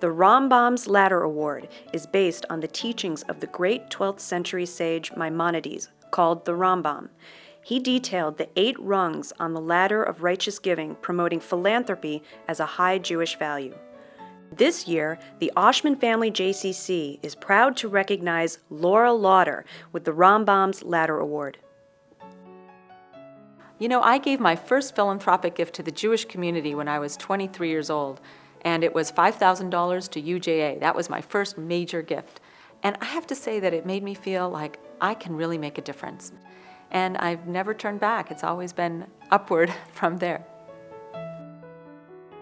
The Rambam's Lauder Award is based on the teachings of the great 12th century sage Maimonides, called the Rambam. He detailed the 8 rungs on the ladder of righteous giving, promoting philanthropy as a high Jewish value. This year, the Oshman family JCC is proud to recognize Lauder with the Rambam's Lauder Award. You know, I gave my first philanthropic gift to the Jewish community when I was 23 years old, and it was $5,000 to UJA. That was my first major gift. And I have to say that it made me feel like I can really make a difference. And I've never turned back. It's always been upward from there.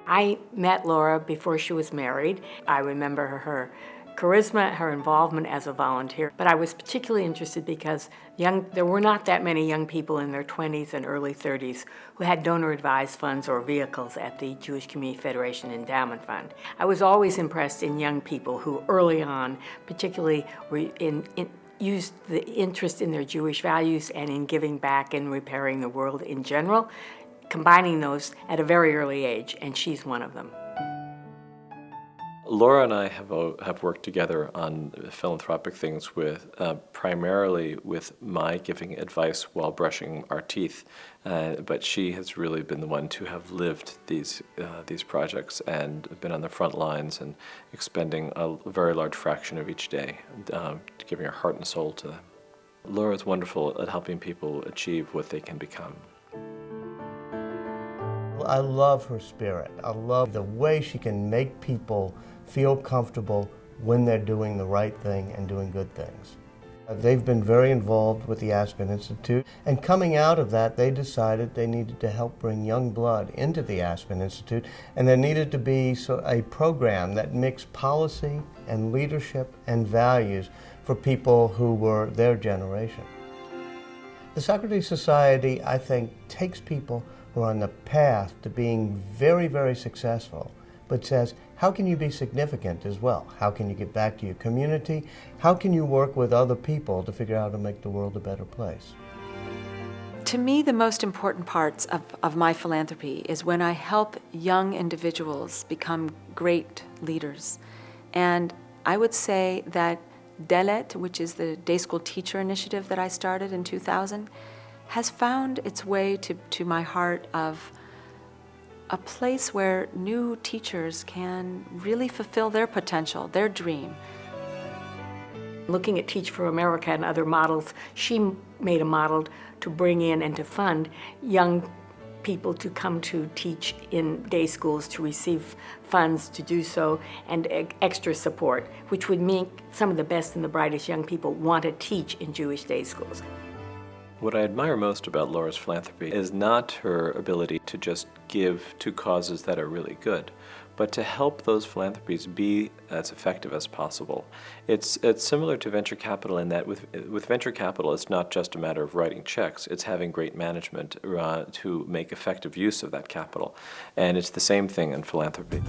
I met Laura before she was married. I remember her charisma, her involvement as a volunteer, but I was particularly interested because there were not that many young people in their 20s and early 30s who had donor-advised funds or vehicles at the Jewish Community Federation Endowment Fund. I was always impressed in young people who early on, particularly were used the interest in their Jewish values and in giving back and repairing the world in general, combining those at a very early age, and she's one of them. Laura and I have worked together on philanthropic things primarily with my giving advice while brushing our teeth, but she has really been the one to have lived these projects and been on the front lines and expending a very large fraction of each day, giving her heart and soul to them. Laura is wonderful at helping people achieve what they can become. I love her spirit. I love the way she can make people feel comfortable when they're doing the right thing and doing good things. They've been very involved with the Aspen Institute, and coming out of that, they decided they needed to help bring young blood into the Aspen Institute, and there needed to be a program that mixed policy and leadership and values for people who were their generation. The Socrates Society, I think, takes people who are on the path to being very, very successful, but says, how can you be significant as well? How can you give back to your community? How can you work with other people to figure out how to make the world a better place? To me, the most important parts of my philanthropy is when I help young individuals become great leaders. And I would say that DELET, which is the Day School Teacher Initiative that I started in 2000, has found its way to my heart of a place where new teachers can really fulfill their potential, their dream. Looking at Teach for America and other models, she made a model to bring in and to fund young people to come to teach in day schools, to receive funds to do so, and extra support, which would make some of the best and the brightest young people want to teach in Jewish day schools. What I admire most about Laura's philanthropy is not her ability to just give to causes that are really good, but to help those philanthropies be as effective as possible. It's similar to venture capital in that with venture capital, it's not just a matter of writing checks, it's having great management to make effective use of that capital. And it's the same thing in philanthropy.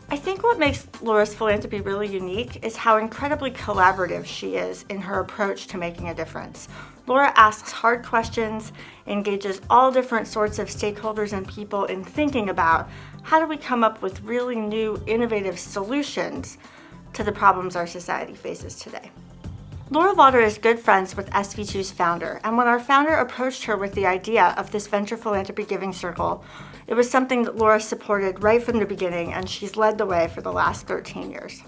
I think what makes Laura's philanthropy really unique is how incredibly collaborative she is in her approach to making a difference. Laura asks hard questions, engages all different sorts of stakeholders and people in thinking about how do we come up with really new, innovative solutions to the problems our society faces today. Laura Lauder is good friends with SV2's founder, and when our founder approached her with the idea of this venture philanthropy giving circle, it was something that Laura supported right from the beginning, and she's led the way for the last 13 years.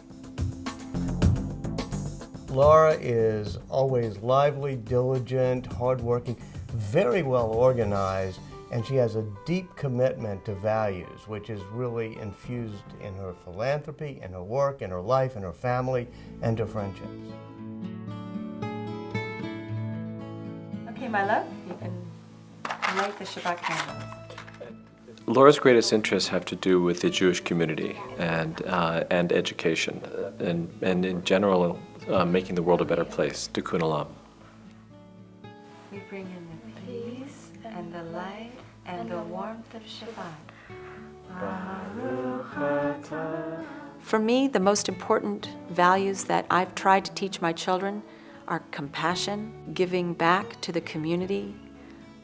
Laura is always lively, diligent, hardworking, very well organized, and she has a deep commitment to values, which is really infused in her philanthropy, in her work, in her life, in her family, and her friendships. Okay, my love, you can light the Shabbat candles. Laura's greatest interests have to do with the Jewish community and education, and in general, making the world a better place. Tikkun Olam. We bring in the peace and the light and the warmth of Shabbat. For me, the most important values that I've tried to teach my children are compassion, giving back to the community,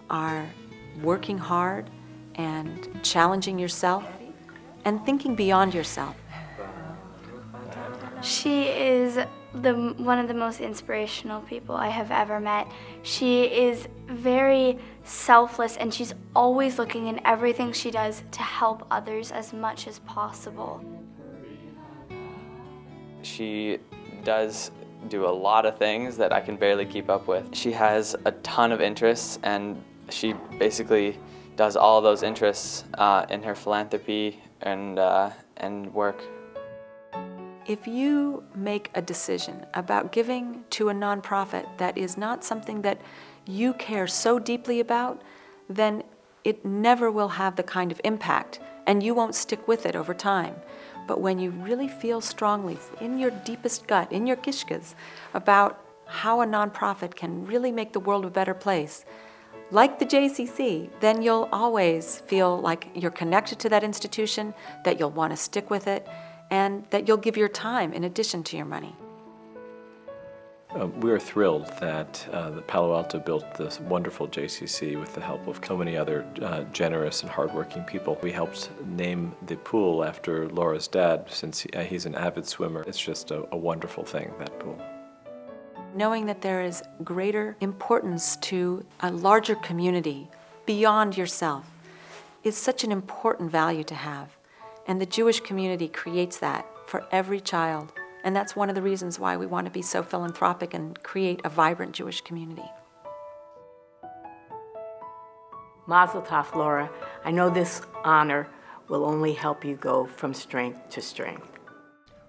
are working hard and challenging yourself, and thinking beyond yourself. She is one of the most inspirational people I have ever met. She is very selfless, and she's always looking in everything she does to help others as much as possible. She does do a lot of things that I can barely keep up with. She has a ton of interests, and she basically does all those interests in her philanthropy and work. If you make a decision about giving to a nonprofit that is not something that you care so deeply about, then it never will have the kind of impact, and you won't stick with it over time. But when you really feel strongly in your deepest gut, in your kishkas, about how a nonprofit can really make the world a better place, like the JCC, then you'll always feel like you're connected to that institution, that you'll want to stick with it, and that you'll give your time in addition to your money. We are thrilled that the Palo Alto built this wonderful JCC with the help of so many other generous and hardworking people. We helped name the pool after Laura's dad, since he's an avid swimmer. It's just a wonderful thing, that pool. Knowing that there is greater importance to a larger community beyond yourself is such an important value to have. And the Jewish community creates that for every child. And that's one of the reasons why we want to be so philanthropic and create a vibrant Jewish community. Mazel tov, Laura. I know this honor will only help you go from strength to strength.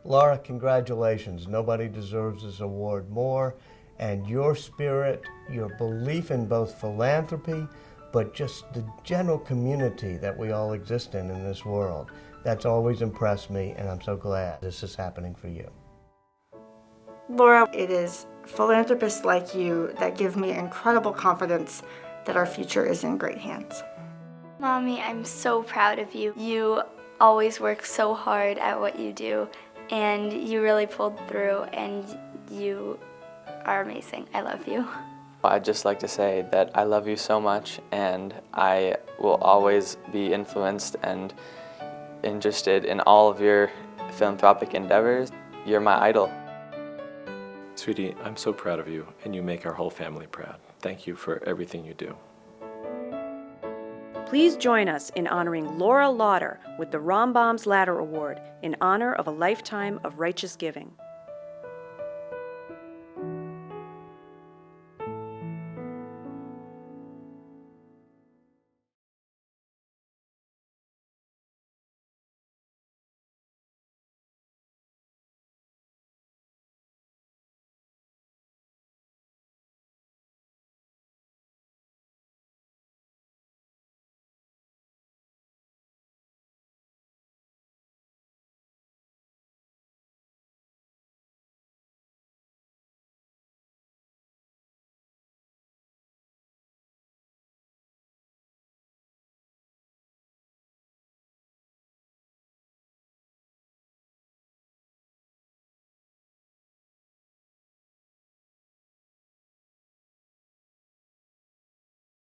Laura, congratulations. Nobody deserves this award more. And your spirit, your belief in both philanthropy, but just the general community that we all exist in this world, that's always impressed me, and I'm so glad this is happening for you. Laura, it is philanthropists like you that give me incredible confidence that our future is in great hands. Mommy, I'm so proud of you. You always work so hard at what you do, and you really pulled through, and you are amazing. I love you. I'd just like to say that I love you so much, and I will always be influenced and interested in all of your philanthropic endeavors. You're my idol. Sweetie, I'm so proud of you, and you make our whole family proud. Thank you for everything you do. Please join us in honoring Laura Lauder with the Rambam's Lauder Award in honor of a lifetime of righteous giving.